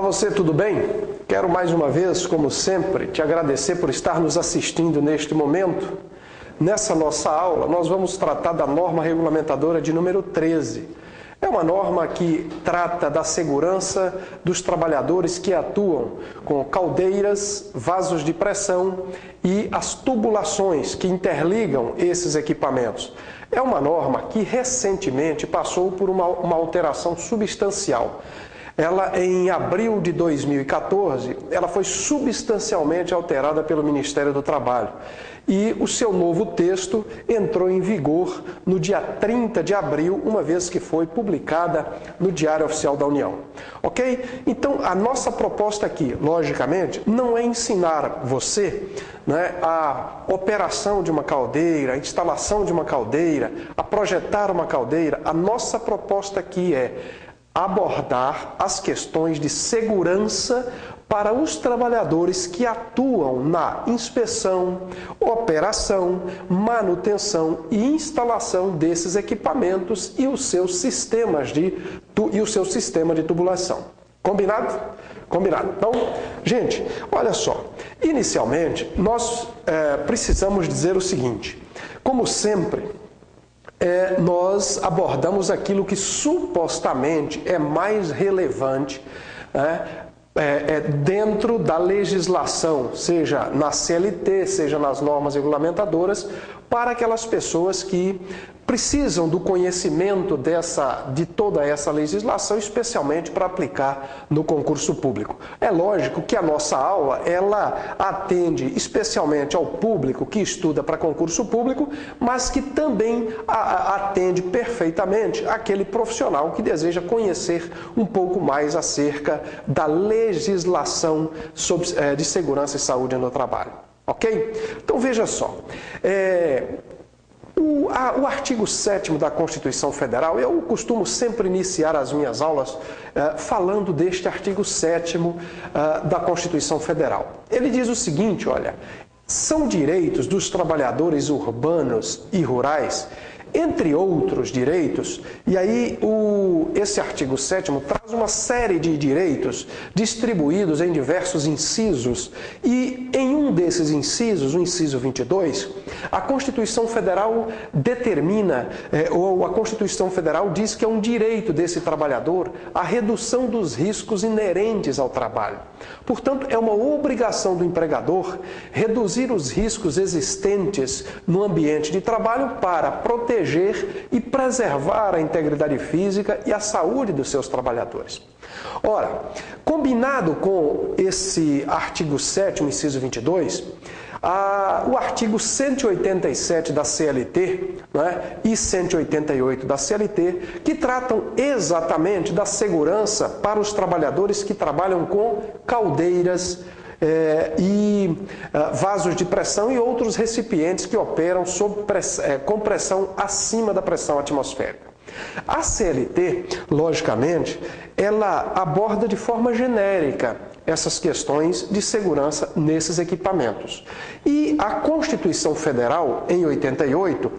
você, tudo bem? Quero mais uma vez, como sempre, te agradecer por estar nos assistindo neste momento. Nessa nossa aula, nós vamos tratar da norma regulamentadora de número 13. É uma norma que trata da segurança dos trabalhadores que atuam com caldeiras, vasos de pressão e as tubulações que interligam esses equipamentos. É uma norma que recentemente passou por uma alteração substancial. Ela, em abril de 2014, ela foi substancialmente alterada pelo Ministério do Trabalho. E o seu novo texto entrou em vigor no dia 30 de abril, uma vez que foi publicada no Diário Oficial da União. Ok? Então, a nossa proposta aqui, logicamente, não é ensinar você, né, a operação de uma caldeira, a instalação de uma caldeira, a projetar uma caldeira. A nossa proposta aqui é abordar as questões de segurança para os trabalhadores que atuam na inspeção, operação, manutenção e instalação desses equipamentos e o seu sistema de tubulação. Combinado? Combinado. Então, gente, olha só. Inicialmente, nós precisamos dizer o seguinte. Como sempre, nós abordamos aquilo que supostamente é mais relevante, dentro da legislação, seja na CLT, seja nas normas regulamentadoras, para aquelas pessoas que precisam do conhecimento de toda essa legislação, especialmente para aplicar no concurso público. É lógico que a nossa aula, ela atende especialmente ao público que estuda para concurso público, mas que também atende perfeitamente aquele profissional que deseja conhecer um pouco mais acerca da legislação de segurança e saúde no trabalho. Ok? Então veja só. O artigo 7º da Constituição Federal, eu costumo sempre iniciar as minhas aulas falando deste artigo 7º da Constituição Federal. Ele diz o seguinte, olha, são direitos dos trabalhadores urbanos e rurais, entre outros direitos, e aí esse artigo 7º traz uma série de direitos distribuídos em diversos incisos, e em um desses incisos, o inciso 22, a Constituição Federal determina, ou a Constituição Federal diz que é um direito desse trabalhador a redução dos riscos inerentes ao trabalho. Portanto, é uma obrigação do empregador reduzir os riscos existentes no ambiente de trabalho para proteger e preservar a integridade física e a saúde dos seus trabalhadores. Ora, combinado com esse artigo 7º, inciso 22, o artigo 187 da CLT, né, e 188 da CLT, que tratam exatamente da segurança para os trabalhadores que trabalham com caldeiras, vasos de pressão e outros recipientes que operam com pressão acima da pressão atmosférica. A CLT, logicamente, ela aborda de forma genérica essas questões de segurança nesses equipamentos. E a Constituição Federal, em 88,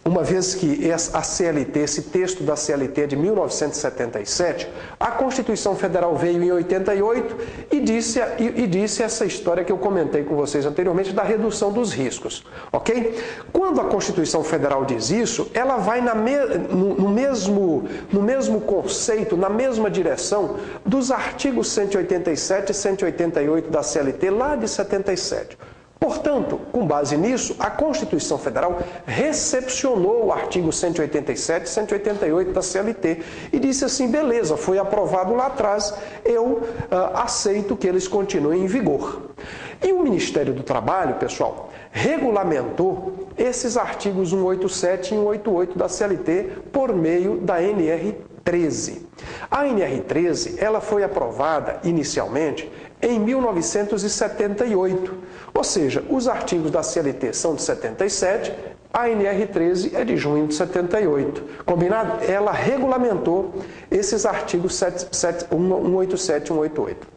uma vez que a CLT, esse texto da CLT é de 1977, a Constituição Federal veio em 88 e disse essa história que eu comentei com vocês anteriormente da redução dos riscos, ok? Quando a Constituição Federal diz isso, ela vai no mesmo conceito, na mesma direção dos artigos 187 e 188 da CLT lá de 77. Portanto, com base nisso, a Constituição Federal recepcionou o artigo 187 e 188 da CLT e disse assim, beleza, foi aprovado lá atrás, eu aceito que eles continuem em vigor. E o Ministério do Trabalho, pessoal, regulamentou esses artigos 187 e 188 da CLT por meio da NR13. A NR13, ela foi aprovada inicialmente em 1978, ou seja, os artigos da CLT são de 77, a NR13 é de junho de 78. Combinado? Ela regulamentou esses artigos 187 e 188.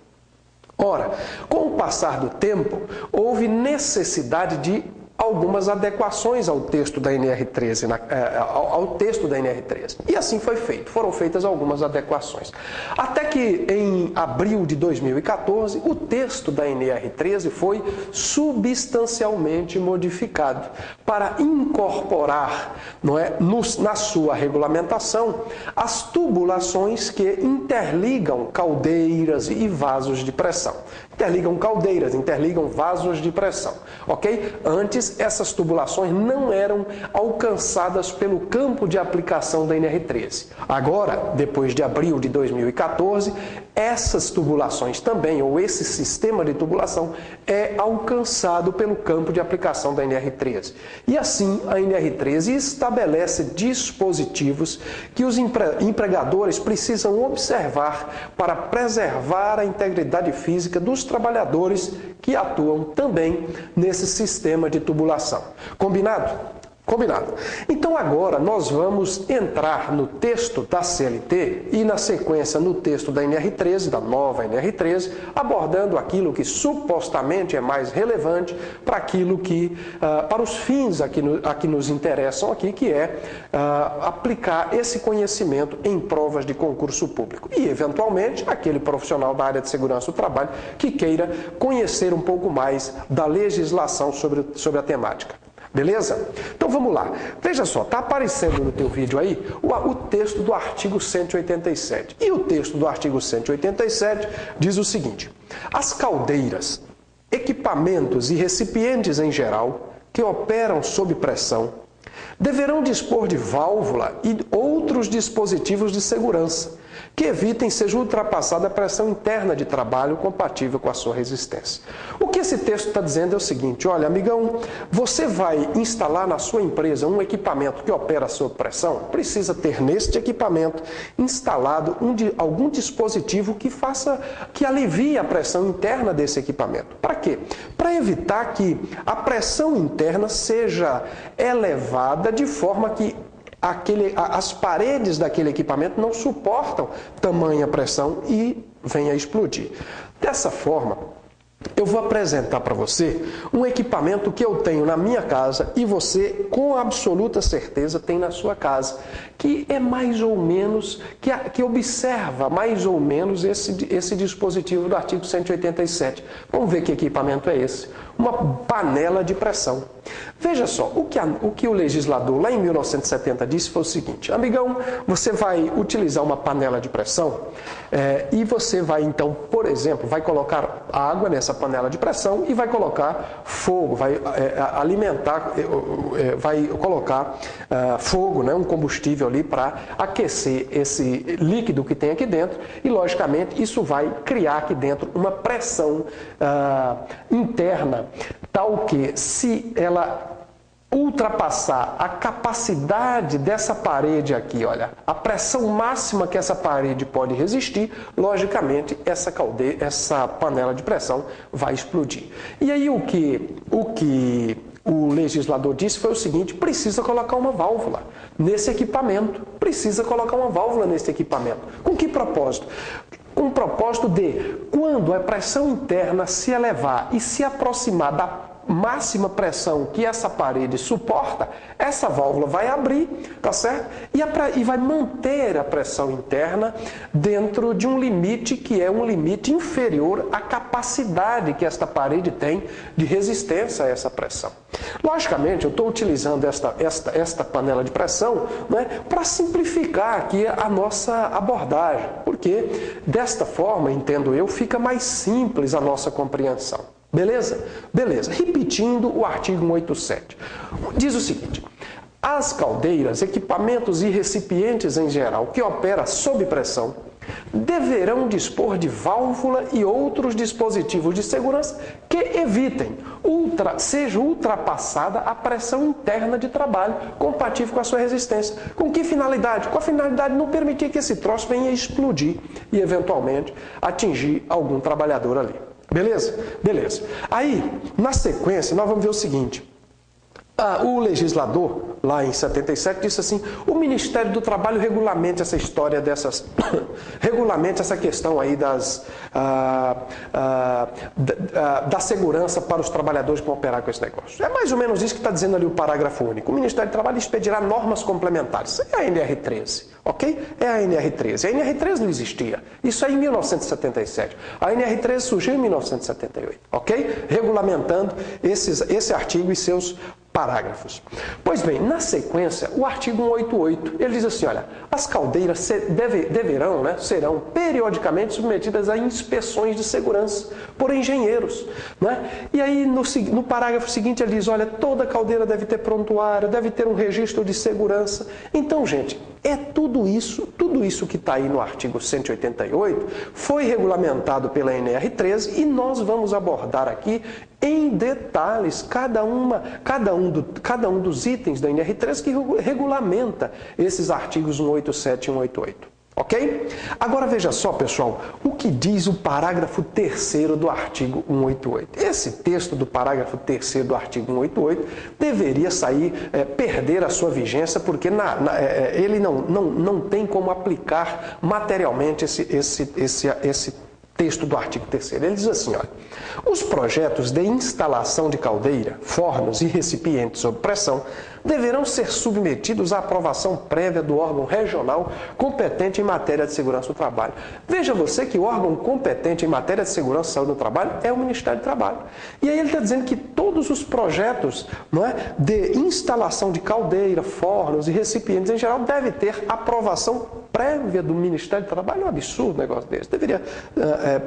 Ora, com o passar do tempo, houve necessidade de algumas adequações ao texto da NR13, ao texto da NR13. E assim foi feito, foram feitas algumas adequações. Até que em abril de 2014, o texto da NR13 foi substancialmente modificado para incorporar, não é, na sua regulamentação as tubulações que interligam caldeiras e vasos de pressão. Interligam caldeiras, interligam vasos de pressão, ok? Antes, essas tubulações não eram alcançadas pelo campo de aplicação da NR13. Agora, depois de abril de 2014, essas tubulações também, ou esse sistema de tubulação, é alcançado pelo campo de aplicação da NR13. E assim, a NR13 estabelece dispositivos que os empregadores precisam observar para preservar a integridade física dos trabalhadores que atuam também nesse sistema de tubulação. Combinado? Combinado. Então agora nós vamos entrar no texto da CLT e na sequência no texto da NR13, da nova NR13, abordando aquilo que supostamente é mais relevante para aquilo que, para os fins a que nos interessam aqui, que é aplicar esse conhecimento em provas de concurso público. E, eventualmente, aquele profissional da área de segurança do trabalho que queira conhecer um pouco mais da legislação sobre a temática. Beleza? Então vamos lá. Veja só, está aparecendo no teu vídeo aí o texto do artigo 187. E o texto do artigo 187 diz o seguinte: as caldeiras, equipamentos e recipientes em geral que operam sob pressão deverão dispor de válvula e outros dispositivos de segurança que evitem seja ultrapassada a pressão interna de trabalho compatível com a sua resistência. O que esse texto está dizendo é o seguinte: olha, amigão, você vai instalar na sua empresa um equipamento que opera sob pressão, precisa ter neste equipamento instalado algum dispositivo que alivie a pressão interna desse equipamento. Para quê? Para evitar que a pressão interna seja elevada de forma que as paredes daquele equipamento não suportam tamanha pressão e venha a explodir. Dessa forma, eu vou apresentar para você um equipamento que eu tenho na minha casa e você, com absoluta certeza, tem na sua casa, que é mais ou menos, que observa mais ou menos esse dispositivo do artigo 187. Vamos ver que equipamento é esse. Uma panela de pressão. Veja só, o que o legislador lá em 1970 disse foi o seguinte: amigão, você vai utilizar uma panela de pressão e você vai então, por exemplo, vai colocar água nessa panela de pressão e vai colocar fogo, vai alimentar, vai colocar fogo, né, um combustível ali para aquecer esse líquido que tem aqui dentro e, logicamente, isso vai criar aqui dentro uma pressão interna, tal que, se ela ultrapassar a capacidade dessa parede aqui, olha, a pressão máxima que essa parede pode resistir, logicamente essa panela de pressão vai explodir. E aí o que o legislador disse foi o seguinte: precisa colocar uma válvula nesse equipamento, precisa colocar uma válvula nesse equipamento. Com que propósito? Com o propósito de, quando a pressão interna se elevar e se aproximar da máxima pressão que essa parede suporta, essa válvula vai abrir, tá certo? E vai manter a pressão interna dentro de um limite que é um limite inferior à capacidade que esta parede tem de resistência a essa pressão. Logicamente, eu estou utilizando esta panela de pressão, né, para simplificar aqui a nossa abordagem, porque desta forma, entendo eu, fica mais simples a nossa compreensão. Beleza? Beleza. Repetindo o artigo 187. Diz o seguinte: as caldeiras, equipamentos e recipientes em geral que operam sob pressão deverão dispor de válvula e outros dispositivos de segurança que evitem seja ultrapassada a pressão interna de trabalho compatível com a sua resistência. Com que finalidade? Com a finalidade de não permitir que esse troço venha a explodir e, eventualmente, atingir algum trabalhador ali. Beleza? Beleza. Aí, na sequência, nós vamos ver o seguinte: O legislador, lá em 77, disse assim: o Ministério do Trabalho regulamente essa história dessas... regulamente essa questão aí da segurança para os trabalhadores que vão operar com esse negócio. É mais ou menos isso que está dizendo ali o parágrafo único. O Ministério do Trabalho expedirá normas complementares. É a NR13, ok? É a NR13. A NR13 não existia. Isso é em 1977. A NR13 surgiu em 1978, ok? Regulamentando esse artigo e seus parágrafos. Pois bem, na sequência, o artigo 188, ele diz assim, olha, as caldeiras serão periodicamente submetidas a inspeções de segurança por engenheiros, né? E aí no parágrafo seguinte ele diz, olha, toda caldeira deve ter prontuário, deve ter um registro de segurança. Então, gente, é tudo isso que está aí no artigo 188 foi regulamentado pela NR13 e nós vamos abordar aqui em detalhes cada um dos itens da NR13 que regulamenta esses artigos 187 e 188. Ok? Agora veja só, pessoal, o que diz o parágrafo 3º do artigo 188. Esse texto do parágrafo 3º do artigo 188 deveria perder a sua vigência, porque ele não tem como aplicar materialmente esse texto do artigo 3º. Ele diz assim, olha, os projetos de instalação de caldeira, fornos e recipientes sob pressão deverão ser submetidos à aprovação prévia do órgão regional competente em matéria de segurança do trabalho. Veja você que o órgão competente em matéria de segurança e saúde do trabalho é o Ministério do Trabalho. E aí ele está dizendo que todos os projetos, não é, de instalação de caldeira, fornos e recipientes em geral devem ter aprovação prévia do Ministério do Trabalho. É um absurdo um negócio desse. Deveria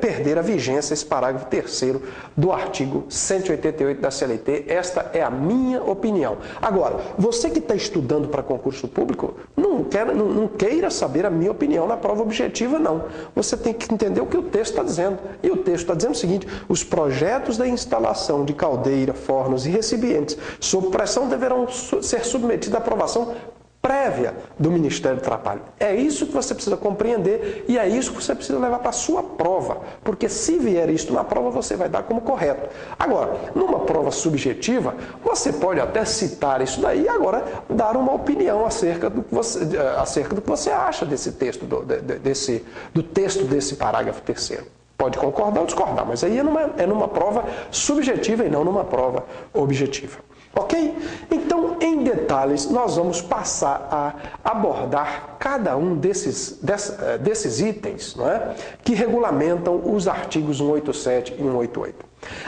perder a vigência esse parágrafo 3º do artigo 188 da CLT. Esta é a minha opinião. Agora, você que está estudando para concurso público, não queira saber a minha opinião na prova objetiva, não. Você tem que entender o que o texto está dizendo. E o texto está dizendo o seguinte: os projetos da instalação de caldeira, fornos e recipientes sob pressão deverão ser submetidos à aprovação prévia do Ministério do Trabalho. É isso que você precisa compreender e é isso que você precisa levar para a sua prova, porque se vier isto na prova, você vai dar como correto. Agora, numa prova subjetiva, você pode até citar isso daí e agora dar uma opinião acerca do que você acha desse texto, do texto desse parágrafo 3º. Pode concordar ou discordar, mas aí é numa prova subjetiva e não numa prova objetiva. Ok? Então, em detalhes, nós vamos passar a abordar cada um desses itens, não é? Que regulamentam os artigos 187 e 188.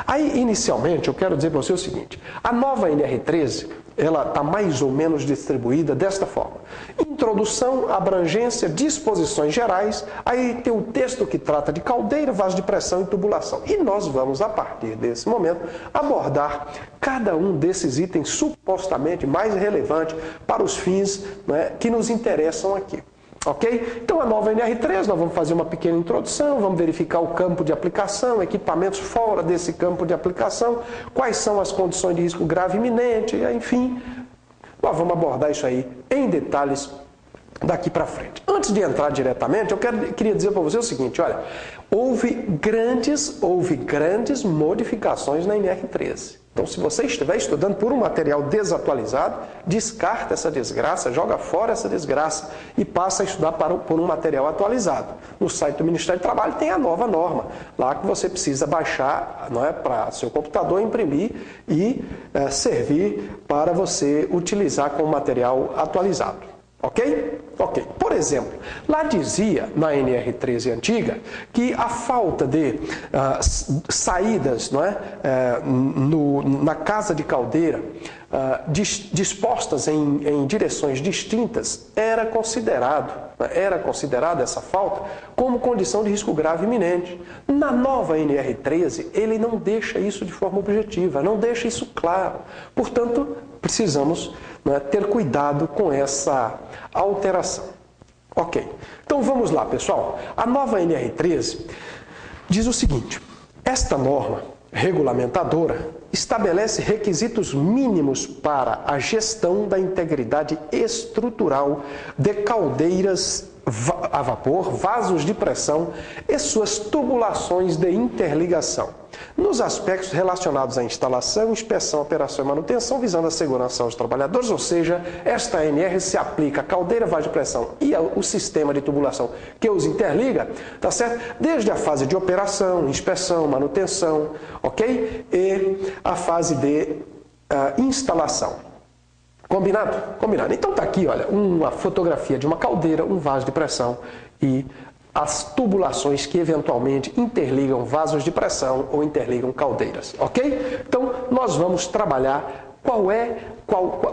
Aí, inicialmente, eu quero dizer para você o seguinte: a nova NR13, ela está mais ou menos distribuída desta forma: introdução, abrangência, disposições gerais, aí tem o texto que trata de caldeira, vaso de pressão e tubulação. E nós vamos, a partir desse momento, abordar cada um desses itens supostamente mais relevante para os fins, né, que nos interessam aqui. Ok? Então, a nova NR13, nós vamos fazer uma pequena introdução, vamos verificar o campo de aplicação, equipamentos fora desse campo de aplicação, quais são as condições de risco grave iminente, enfim, nós vamos abordar isso aí em detalhes daqui para frente. Antes de entrar diretamente, eu queria dizer para você o seguinte, olha, houve grandes modificações na NR13. Então, se você estiver estudando por um material desatualizado, descarta essa desgraça, joga fora essa desgraça e passa a estudar por um material atualizado. No site do Ministério do Trabalho tem a nova norma, lá que você precisa baixar, não é, para seu computador, imprimir e servir para você utilizar como material atualizado. Ok? Ok. Por exemplo, lá dizia na NR13 antiga que a falta de saídas, não é, na casa de caldeira dispostas em direções distintas era considerada essa falta como condição de risco grave iminente. Na nova NR13, ele não deixa isso de forma objetiva, não deixa isso claro. Portanto, precisamos, né, ter cuidado com essa alteração. Ok, então vamos lá, pessoal. A nova NR13 diz o seguinte: esta norma regulamentadora estabelece requisitos mínimos para a gestão da integridade estrutural de caldeiras a vapor, vasos de pressão e suas tubulações de interligação, nos aspectos relacionados à instalação, inspeção, operação e manutenção, visando a segurança aos trabalhadores, ou seja, esta ANR se aplica à caldeira, vaso de pressão e ao sistema de tubulação que os interliga, tá certo? Desde a fase de operação, inspeção, manutenção, ok? E a fase de instalação. Combinado? Combinado. Então tá aqui, olha, uma fotografia de uma caldeira, um vaso de pressão e as tubulações que eventualmente interligam vasos de pressão ou interligam caldeiras, ok? Então nós vamos trabalhar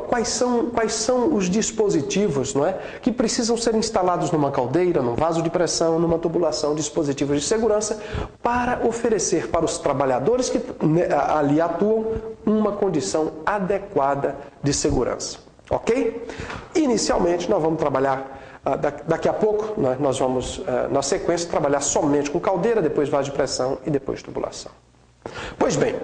quais são os dispositivos, não é, que precisam ser instalados numa caldeira, num vaso de pressão, numa tubulação, dispositivos de segurança, para oferecer para os trabalhadores que ali atuam uma condição adequada de segurança, ok? Inicialmente nós vamos trabalhar, daqui a pouco nós vamos, na sequência, trabalhar somente com caldeira, depois vaso de pressão e depois tubulação. Pois bem,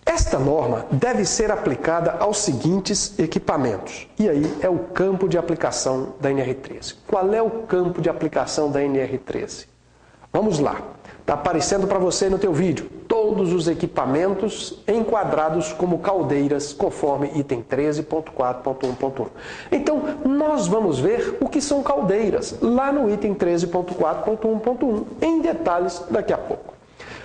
esta norma deve ser aplicada aos seguintes equipamentos. E aí é o campo de aplicação da NR13. Qual é o campo de aplicação da NR13? Vamos lá. Está aparecendo para você no teu vídeo. Todos os equipamentos enquadrados como caldeiras, conforme item 13.4.1.1. Então, nós vamos ver o que são caldeiras, lá no item 13.4.1.1, em detalhes daqui a pouco.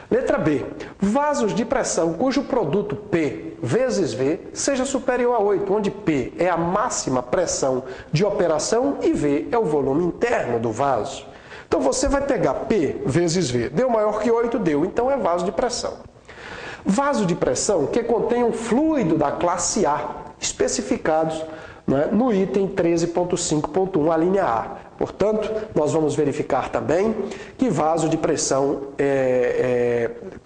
Letra B. Vasos de pressão cujo produto P vezes V seja superior a 8, onde P é a máxima pressão de operação e V é o volume interno do vaso. Então você vai pegar P vezes V. Deu maior que 8? Deu. Então é vaso de pressão. Vaso de pressão que contém um fluido da classe A, especificados, né, no item 13.5.1, a linha A. Portanto, nós vamos verificar também que vaso de pressão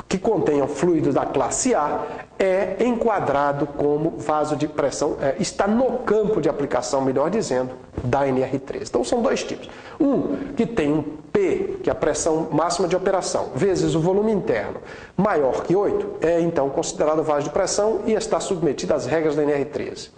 que contenha fluido da classe A é enquadrado como vaso de pressão, está no campo de aplicação, melhor dizendo, da NR13. Então são dois tipos. Um que tem um P, que é a pressão máxima de operação, vezes o volume interno, maior que 8, é então considerado vaso de pressão e está submetido às regras da NR13.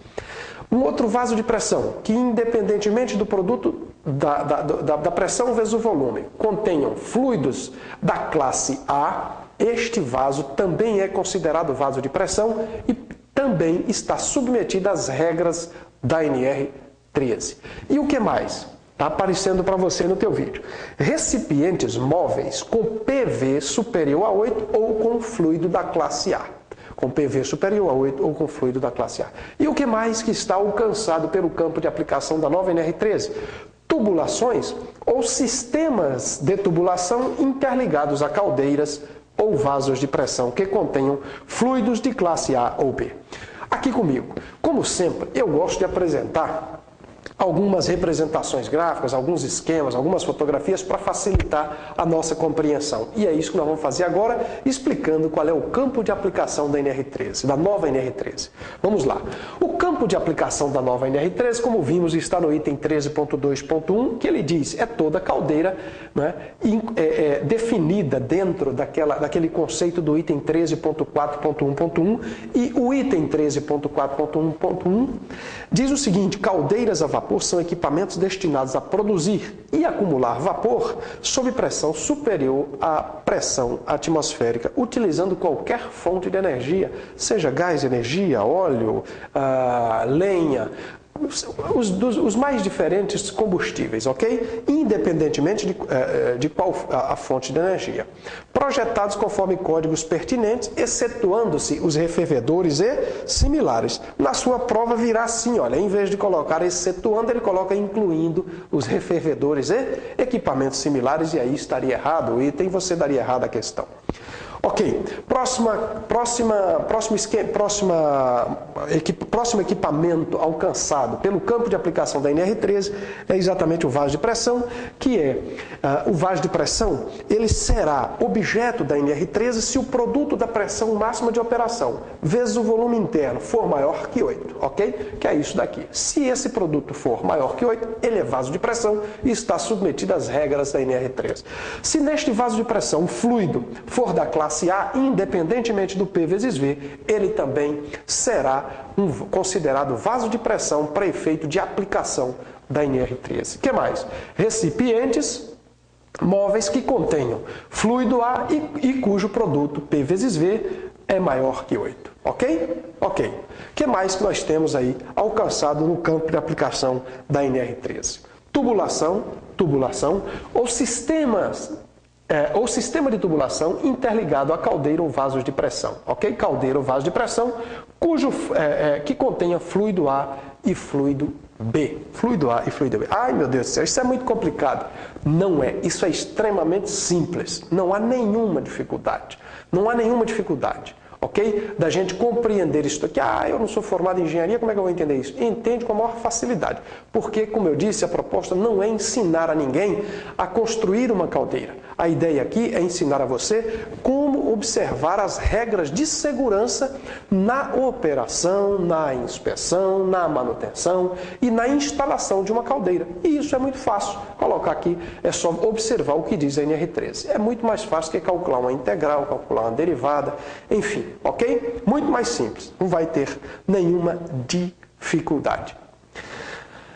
Um outro vaso de pressão, que independentemente do produto da pressão vezes o volume, contenham fluidos da classe A, este vaso também é considerado vaso de pressão e também está submetido às regras da NR13. E o que mais? Está aparecendo para você no teu vídeo. Recipientes móveis com PV superior a 8 ou com fluido da classe A. Com PV superior a 8 ou com fluido da classe A. E o que mais que está alcançado pelo campo de aplicação da nova NR13? Tubulações ou sistemas de tubulação interligados a caldeiras ou vasos de pressão que contenham fluidos de classe A ou B. Aqui comigo, como sempre, eu gosto de apresentar algumas representações gráficas, alguns esquemas, algumas fotografias para facilitar a nossa compreensão. E é isso que nós vamos fazer agora, explicando qual é o campo de aplicação da NR13, da nova NR13. Vamos lá. O campo de aplicação da nova NR13, como vimos, está no item 13.2.1, que ele diz, é toda caldeira, né, definida dentro daquele conceito do item 13.4.1.1, e o item 13.4.1.1 diz o seguinte: caldeiras a vapor são equipamentos destinados a produzir e acumular vapor sob pressão superior à pressão atmosférica, utilizando qualquer fonte de energia, seja gás, energia, óleo, lenha, os mais diferentes combustíveis, ok? Independentemente de qual a fonte de energia. Projetados conforme códigos pertinentes, excetuando-se os refervedores e similares. Na sua prova virá assim, olha, em vez de colocar excetuando, ele coloca incluindo os refervedores e equipamentos similares, e aí estaria errado o item, você daria errado a questão. Ok, próximo equipamento alcançado pelo campo de aplicação da NR13 é exatamente o vaso de pressão, que é o vaso de pressão, ele será objeto da NR13 se o produto da pressão máxima de operação vezes o volume interno for maior que 8, ok? Que é isso daqui. Se esse produto for maior que 8, ele é vaso de pressão e está submetido às regras da NR13. Se neste vaso de pressão o fluido for da classe A, independentemente do P vezes V, ele também será considerado vaso de pressão para efeito de aplicação da NR13. O que mais? Recipientes móveis que contenham fluido A e cujo produto P vezes V é maior que 8. Ok? Ok. O que mais que nós temos aí alcançado no campo de aplicação da NR13? Tubulação ou sistema de tubulação interligado a caldeira ou vasos de pressão. Ok? Caldeira ou vaso de pressão que contenha fluido A e fluido B. Fluido A e fluido B. Ai, meu Deus do céu, isso é muito complicado. Não é. Isso é extremamente simples. Não há nenhuma dificuldade. Não há nenhuma dificuldade. Ok? Da gente compreender isso aqui. Eu não sou formado em engenharia, como é que eu vou entender isso? Entende com a maior facilidade. Porque, como eu disse, a proposta não é ensinar a ninguém a construir uma caldeira. A ideia aqui é ensinar a você como observar as regras de segurança na operação, na inspeção, na manutenção e na instalação de uma caldeira. E isso é muito fácil. Colocar aqui é só observar o que diz a NR13. É muito mais fácil que calcular uma integral, calcular uma derivada, enfim, ok? Muito mais simples. Não vai ter nenhuma dificuldade.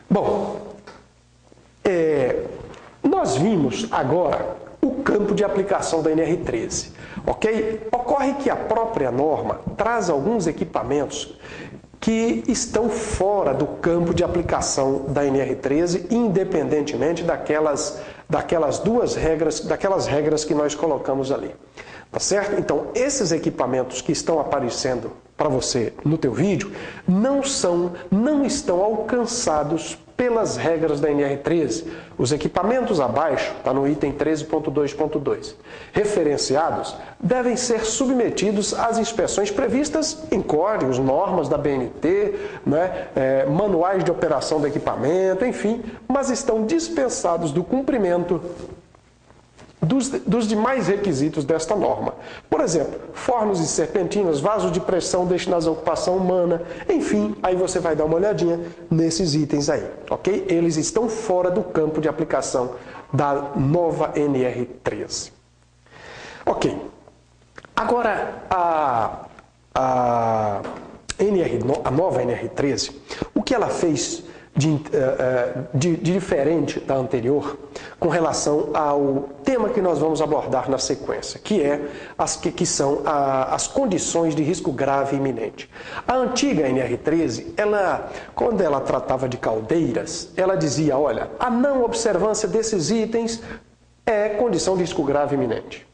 Bom, nós vimos agora o campo de aplicação da NR13, ok? Ocorre que a própria norma traz alguns equipamentos que estão fora do campo de aplicação da NR13, independentemente daquelas regras que nós colocamos ali. Tá certo? Então, esses equipamentos que estão aparecendo para você no teu vídeo não estão alcançados pelas regras da NR13. Os equipamentos abaixo, está no item 13.2.2, referenciados, devem ser submetidos às inspeções previstas em códigos, normas da BNT, manuais de operação do equipamento, enfim, mas estão dispensados do cumprimento dos demais requisitos desta norma. Por exemplo, fornos e serpentinas, vasos de pressão destinados à ocupação humana, enfim, aí você vai dar uma olhadinha nesses itens aí, ok? Eles estão fora do campo de aplicação da nova NR13. Ok. Agora, a nova NR13, o que ela fez de diferente da anterior com relação ao tema que nós vamos abordar na sequência, que são as condições de risco grave e iminente. A antiga NR13, quando ela tratava de caldeiras, ela dizia, olha, a não observância desses itens é condição de risco grave e iminente.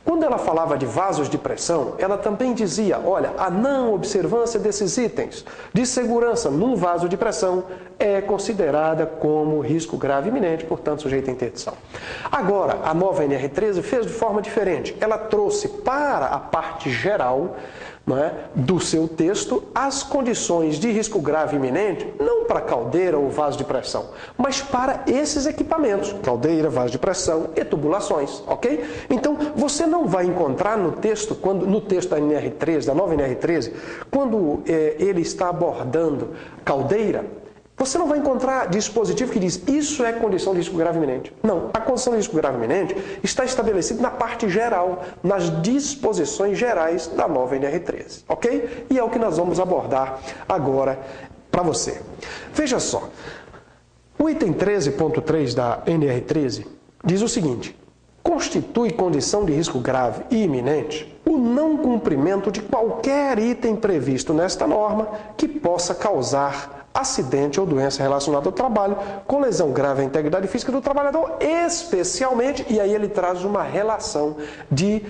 Quando ela falava de vasos de pressão, ela também dizia, olha, a não observância desses itens de segurança num vaso de pressão é considerada como risco grave iminente, portanto, sujeita à interdição. Agora, a nova NR13 fez de forma diferente. Ela trouxe para a parte geral do seu texto as condições de risco grave iminente, não para caldeira ou vaso de pressão, mas para esses equipamentos, caldeira, vaso de pressão e tubulações, ok? Então, você não vai encontrar no texto da NR13, da nova NR13, quando ele está abordando caldeira, você não vai encontrar dispositivo que diz isso é condição de risco grave iminente. Não, a condição de risco grave iminente está estabelecida na parte geral, nas disposições gerais da nova NR13, ok? E é o que nós vamos abordar agora para você. Veja só, o item 13.3 da NR13 diz o seguinte: constitui condição de risco grave e iminente o não cumprimento de qualquer item previsto nesta norma que possa causar acidente ou doença relacionada ao trabalho, com lesão grave à integridade física do trabalhador, especialmente, e aí ele traz uma relação de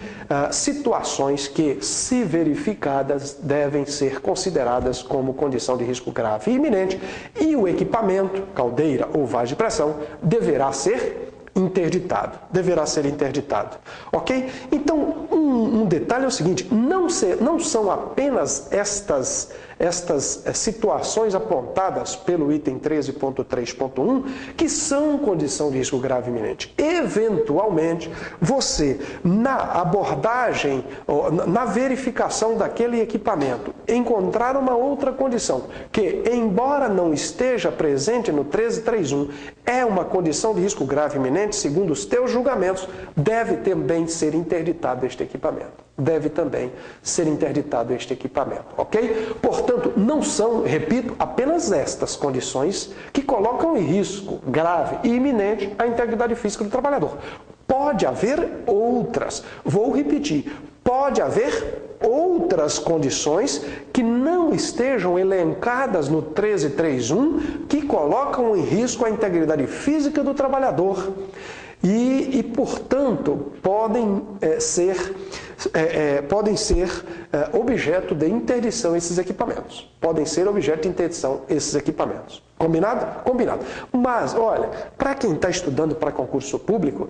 situações que, se verificadas, devem ser consideradas como condição de risco grave e iminente, e o equipamento, caldeira ou vaso de pressão, deverá ser interditado, ok? Então, um detalhe é o seguinte, não são apenas estas situações apontadas pelo item 13.3.1 que são condição de risco grave iminente. Eventualmente, você, na abordagem, na verificação daquele equipamento, encontrar uma outra condição que, embora não esteja presente no 13.3.1, é uma condição de risco grave iminente, segundo os teus julgamentos, deve também ser interditado este equipamento. deve também ser interditado este equipamento, ok? Portanto, não são, repito, apenas estas condições que colocam em risco grave e iminente a integridade física do trabalhador. Pode haver outras, vou repetir, pode haver outras condições que não estejam elencadas no 13.3.1 que colocam em risco a integridade física do trabalhador e portanto, podem ser objeto de interdição esses equipamentos. Podem ser objeto de interdição esses equipamentos. Combinado? Combinado. Mas, olha, para quem está estudando para concurso público,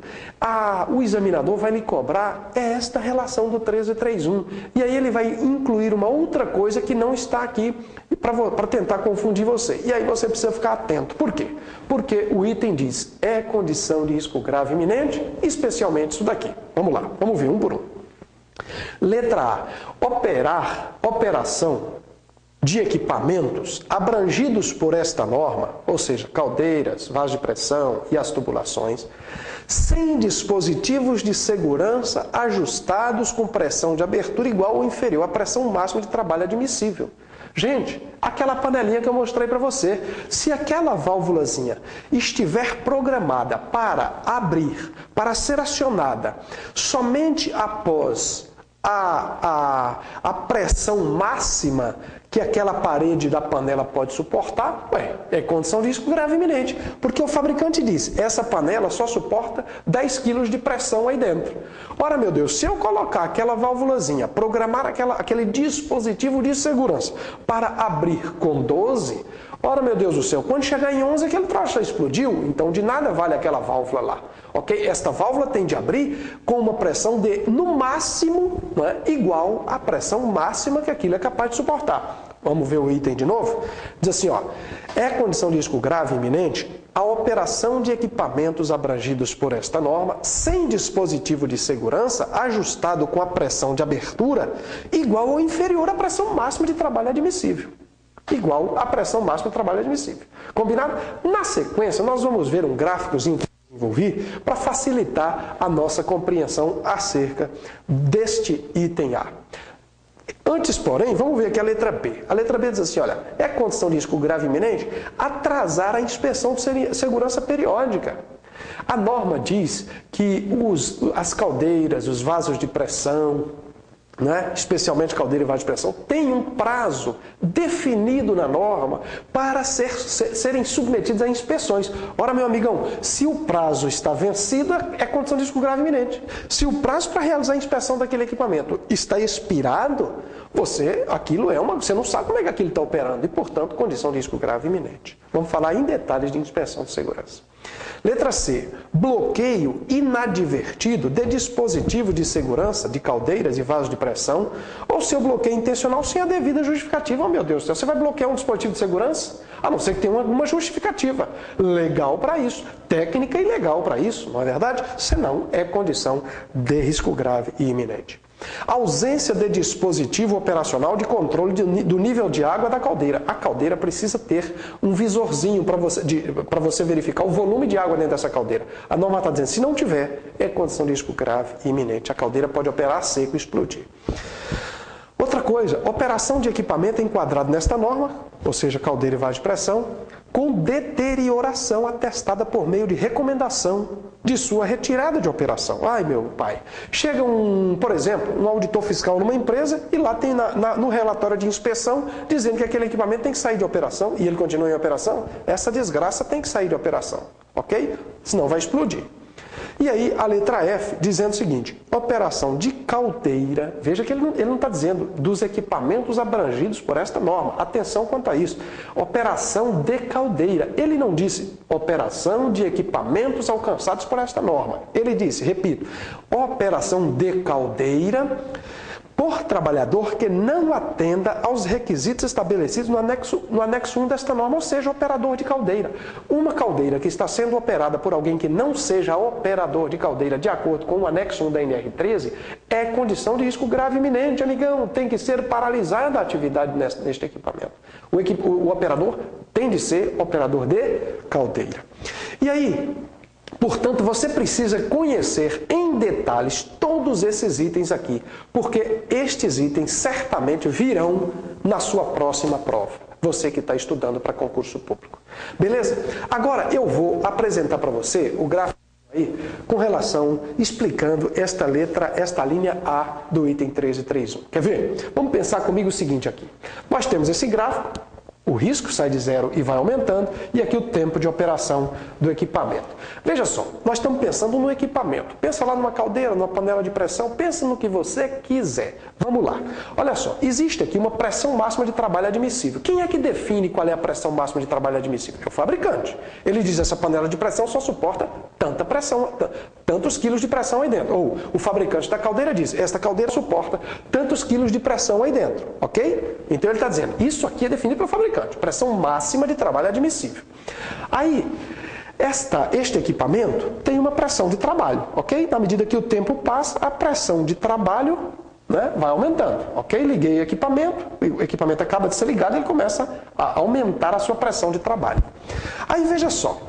o examinador vai lhe cobrar esta relação do 13.3.1. E aí ele vai incluir uma outra coisa que não está aqui para tentar confundir você. E aí você precisa ficar atento. Por quê? Porque o item diz, é condição de risco grave iminente, especialmente isso daqui. Vamos lá, vamos ver um por um. Letra A. Operação de equipamentos abrangidos por esta norma, ou seja, caldeiras, vasos de pressão e as tubulações, sem dispositivos de segurança ajustados com pressão de abertura igual ou inferior à pressão máxima de trabalho admissível. Gente, aquela panelinha que eu mostrei para você, se aquela válvulazinha estiver programada para abrir, para ser acionada somente após a pressão máxima que aquela parede da panela pode suportar, é condição de risco grave iminente. Porque o fabricante diz, essa panela só suporta 10 kg de pressão aí dentro. Ora, meu Deus, se eu colocar aquela válvulazinha, programar aquele dispositivo de segurança para abrir com 12, ora, meu Deus do céu, quando chegar em 11, aquele troço já explodiu, então de nada vale aquela válvula lá. Ok? Esta válvula tem de abrir com uma pressão de, no máximo, igual à pressão máxima que aquilo é capaz de suportar. Vamos ver o item de novo? Diz assim, é condição de risco grave e iminente a operação de equipamentos abrangidos por esta norma sem dispositivo de segurança ajustado com a pressão de abertura igual ou inferior à pressão máxima de trabalho admissível. Igual à pressão máxima de trabalho admissível. Combinado? Na sequência, nós vamos ver um gráficozinho desenvolver para facilitar a nossa compreensão acerca deste item A. Antes, porém, vamos ver aqui a letra B. A letra B diz assim, olha, é condição de risco grave e iminente atrasar a inspeção de segurança periódica. A norma diz que as caldeiras, os vasos de pressão, especialmente caldeira e vaso de pressão, tem um prazo definido na norma para serem submetidos a inspeções. Ora, meu amigão, se o prazo está vencido, é condição de risco grave e iminente. Se o prazo para realizar a inspeção daquele equipamento está expirado, você não sabe como é que aquilo está operando e, portanto, condição de risco grave e iminente. Vamos falar em detalhes de inspeção de segurança. Letra C. Bloqueio inadvertido de dispositivo de segurança de caldeiras e vasos de pressão ou seu bloqueio intencional sem a devida justificativa. Oh, meu Deus do céu, você vai bloquear um dispositivo de segurança? A não ser que tenha alguma justificativa legal para isso, técnica e legal para isso, não é verdade? Senão é condição de risco grave e iminente. Ausência de dispositivo operacional de controle do nível de água da caldeira. A caldeira precisa ter um visorzinho para você verificar o volume de água dentro dessa caldeira. A norma está dizendo, se não tiver, é condição de risco grave e iminente. A caldeira pode operar a seco e explodir. Outra coisa, operação de equipamento enquadrado nesta norma, ou seja, caldeira e vaso de pressão, com deterioração atestada por meio de recomendação de sua retirada de operação. Ai, meu pai, chega por exemplo, um auditor fiscal numa empresa e lá tem no relatório de inspeção dizendo que aquele equipamento tem que sair de operação e ele continua em operação, essa desgraça tem que sair de operação, ok? Senão vai explodir. E aí a letra F dizendo o seguinte, operação de caldeira, veja que ele não está dizendo dos equipamentos abrangidos por esta norma, atenção quanto a isso, operação de caldeira, ele não disse operação de equipamentos alcançados por esta norma, ele disse, repito, operação de caldeira por trabalhador que não atenda aos requisitos estabelecidos no anexo 1 desta norma, ou seja, operador de caldeira. Uma caldeira que está sendo operada por alguém que não seja operador de caldeira de acordo com o anexo 1 da NR13 é condição de risco grave iminente, amigão. Tem que ser paralisada a atividade neste equipamento. O operador tem de ser operador de caldeira. E aí, Portanto, você precisa conhecer em detalhes todos esses itens aqui, porque estes itens certamente virão na sua próxima prova, você que está estudando para concurso público. Beleza? Agora eu vou apresentar para você o gráfico aí com relação, explicando esta linha A do item 13.3.1. Quer ver? Vamos pensar comigo o seguinte aqui. Nós temos esse gráfico. O risco sai de zero e vai aumentando, e aqui o tempo de operação do equipamento. Veja só, nós estamos pensando no equipamento. Pensa lá numa caldeira, numa panela de pressão, pensa no que você quiser. Vamos lá. Olha só, existe aqui uma pressão máxima de trabalho admissível. Quem é que define qual é a pressão máxima de trabalho admissível? É o fabricante. Ele diz que essa panela de pressão só suporta tanta pressão, tantos quilos de pressão aí dentro. Ou o fabricante da caldeira diz, esta caldeira suporta tantos quilos de pressão aí dentro. Ok? Então ele está dizendo, isso aqui é definido pelo fabricante. Pressão máxima de trabalho admissível. Aí, este equipamento tem uma pressão de trabalho, ok? Na medida que o tempo passa, a pressão de trabalho, né, vai aumentando, ok? Liguei o equipamento acaba de ser ligado, ele começa a aumentar a sua pressão de trabalho. Aí veja só,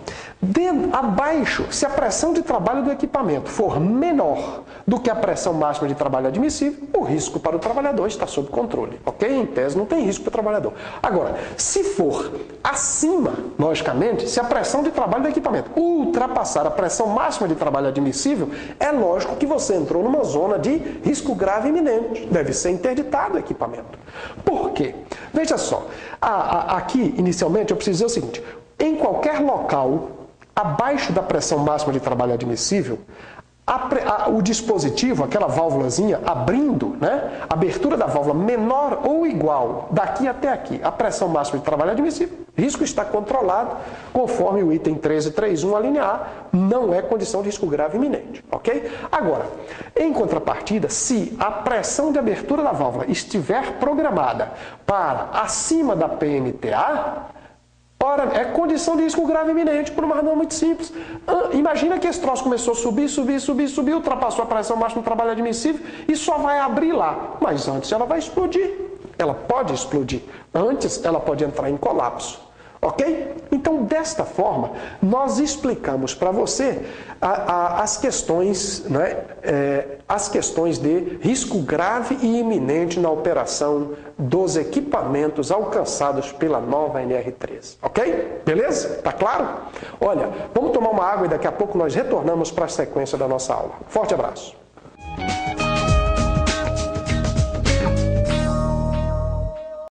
abaixo, se a pressão de trabalho do equipamento for menor do que a pressão máxima de trabalho admissível, o risco para o trabalhador está sob controle, ok? Em tese não tem risco para o trabalhador. Agora, se for acima, logicamente, se a pressão de trabalho do equipamento ultrapassar a pressão máxima de trabalho admissível, é lógico que você entrou numa zona de risco grave iminente, deve ser interditado o equipamento. Por quê? Veja só, aqui inicialmente eu preciso dizer o seguinte, em qualquer local abaixo da pressão máxima de trabalho admissível, o dispositivo, aquela válvulazinha abrindo, né, a abertura da válvula menor ou igual daqui até aqui, a pressão máxima de trabalho admissível, risco está controlado conforme o item 13.3.1, a linha A, não é condição de risco grave iminente, ok? Agora, em contrapartida, se a pressão de abertura da válvula estiver programada para acima da PMTA, ora, é condição de risco grave iminente por uma razão muito simples. Imagina que esse troço começou a subir, ultrapassou a pressão máxima do trabalho admissível e só vai abrir lá. Mas antes ela vai explodir. Ela pode explodir. Antes ela pode entrar em colapso. Ok? Então, desta forma, nós explicamos para você as questões, né, as questões de risco grave e iminente na operação dos equipamentos alcançados pela nova NR13. Ok? Beleza? Tá claro? Olha, vamos tomar uma água e daqui a pouco nós retornamos para a sequência da nossa aula. Forte abraço!